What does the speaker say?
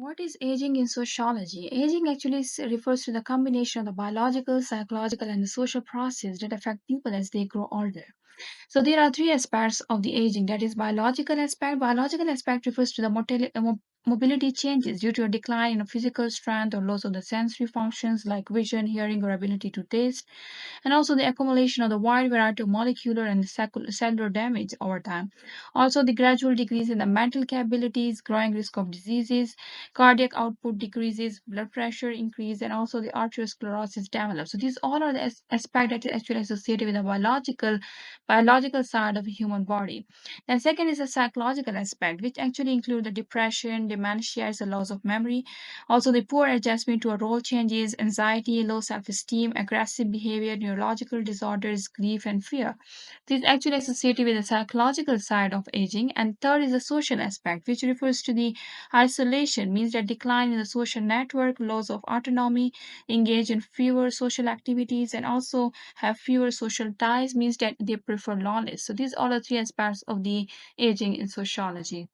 What is aging in sociology? Aging actually refers to the combination of the biological, psychological, and the social process that affect people as they grow older. So there are three aspects of the aging. That is biological aspect. Biological aspect refers to the mobility changes due to a decline in physical strength or loss of the sensory functions like vision, hearing, or ability to taste, and also the accumulation of the wide variety of molecular and cellular damage over time. Also, the gradual decrease in the mental capabilities, growing risk of diseases, cardiac output decreases, blood pressure increase, and also the arteriosclerosis develops. So these all are the aspects that is actually associated with the biological side of the human body. Then second is the psychological aspect, which actually include the depression, dementia, the loss of memory, also the poor adjustment to a role changes, anxiety, low self-esteem, aggressive behavior, neurological disorders, grief, and fear. This is actually associated with the psychological side of aging. And third is the social aspect, which refers to the isolation, means that decline in the social network, loss of autonomy, engage in fewer social activities, and also have fewer social ties, means that they prefer loneliness. So these are the three aspects of the aging in sociology.